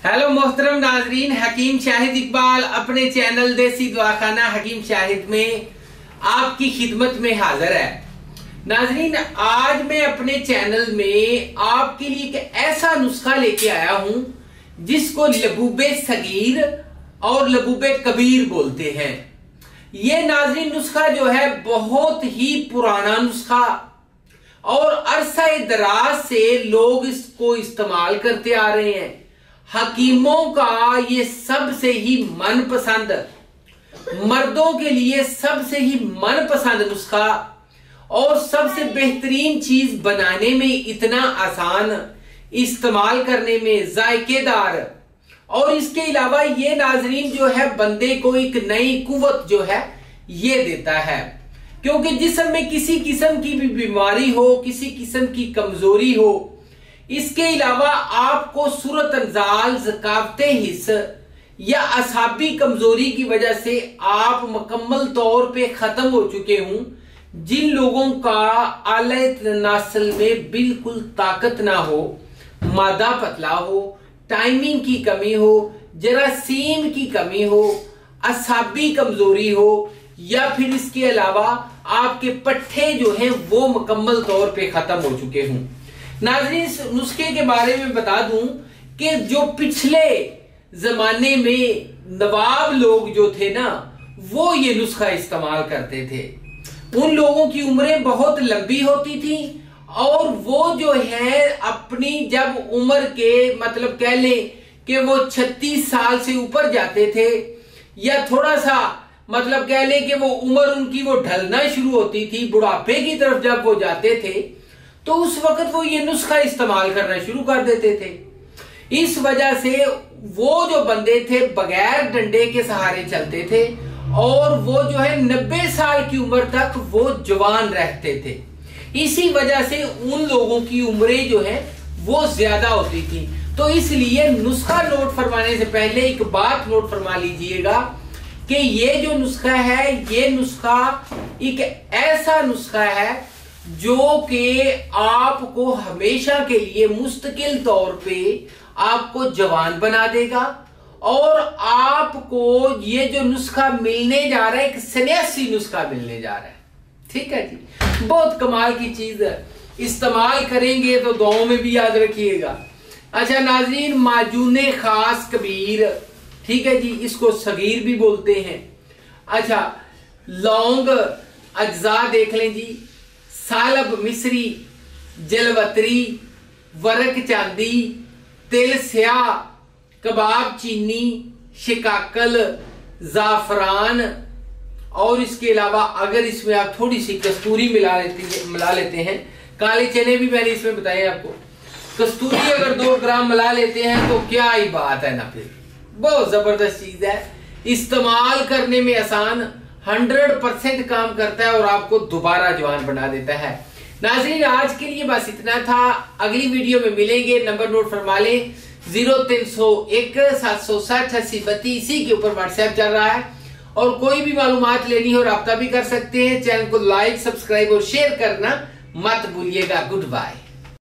Hello मोहतरम नाजरीन, हकीम शाहिद इकबाल अपने चैनल देसी दवाखाना हकीम शाहिद में आपकी खिदमत में हाजिर है। नाजरीन, आज मैं अपने चैनल में आपके लिए एक ऐसा नुस्खा लेके आया हूं जिसको लबूबे सगीर और लबूबे कबीर बोलते हैं। ये नाजरीन नुस्खा जो है बहुत ही पुराना नुस्खा और अरसा दराज से लोग इसको इस्तेमाल करते आ रहे हैं। हकीमों का ये सबसे ही मनपसंद, मर्दों के लिए सबसे ही मनपसंद नुस्खा और सबसे बेहतरीन चीज बनाने में इतना आसान, इस्तेमाल करने में जायकेदार, और इसके अलावा ये नाजरीन जो है बंदे को एक नई कुव्वत जो है ये देता है। क्योंकि जिस्म में किसी किस्म की भी बीमारी हो, किसी किस्म की कमजोरी हो, इसके अलावा आपको सूरत अंजाल, ज़कावते हिस्स या असाबी कमजोरी की वजह से आप मुकम्मल तौर पे खत्म हो चुके हूं, जिन लोगों का आले तनासल में बिल्कुल ताकत ना हो, मादा पतला हो, टाइमिंग की कमी हो, जरासीम की कमी हो, असाबी कमजोरी हो, या फिर इसके अलावा आपके पट्टे जो हैं वो मुकम्मल तौर पे खत्म हो चुके हों। नाज़रीन, इस नुस्खे के बारे में बता दूं कि जो पिछले जमाने में नवाब लोग जो थे ना, वो ये नुस्खा इस्तेमाल करते थे। उन लोगों की उम्रें बहुत लंबी होती थी और वो जो है अपनी जब उम्र के मतलब कह लें कि वो 36 साल से ऊपर जाते थे, या थोड़ा सा मतलब कह लें कि वो उम्र उनकी वो ढलना शुरू होती थी, बुढ़ापे की तरफ जब वो जाते थे, तो उस वक्त वो ये नुस्खा इस्तेमाल करना शुरू कर देते थे। इस वजह से वो जो बंदे थे बगैर डंडे के सहारे चलते थे और वो जो है 90 साल की उम्र तक वो जवान रहते थे। इसी वजह से उन लोगों की उम्रें जो है वो ज्यादा होती थी। तो इसलिए नुस्खा नोट फरमाने से पहले एक बात नोट फरमा लीजिएगा कि ये जो नुस्खा है, ये नुस्खा एक ऐसा नुस्खा है जो कि आपको हमेशा के लिए मुस्तकिल तौर पे आपको जवान बना देगा, और आपको ये जो नुस्खा मिलने जा रहा है एक सन्यासी नुस्खा मिलने जा रहा है। ठीक है जी, बहुत कमाल की चीज है, इस्तेमाल करेंगे तो दुआओं में भी याद रखिएगा। अच्छा नाजरीन, माजूने खास कबीर, ठीक है जी, इसको सगीर भी बोलते हैं। अच्छा, लौंग अज्जा देख लें जी, सालब मिस्री, जलवतरी, वरक चांदी, तिल स्याह, कबाब चीनी, शिकाकल, जाफरान, और इसके अलावा अगर इसमें आप थोड़ी सी कस्तूरी मिला लेते हैं, काले चने भी मैंने इसमें बताए आपको, कस्तूरी अगर 2 ग्राम मिला लेते हैं तो क्या ही बात है ना, फिर बहुत जबरदस्त चीज है, इस्तेमाल करने में आसान, 100% काम करता है और आपको दोबारा जवान बना देता है। नाज़रीन, आज के लिए बस इतना था, अगली वीडियो में मिलेंगे। नंबर नोट फरमा लें, 0301 760 8032, इसी के ऊपर व्हाट्सएप चल रहा है, और कोई भी मालूमात लेनी हो राब्ता भी कर सकते हैं। चैनल को लाइक, सब्सक्राइब और शेयर करना मत भूलिएगा। Good bye.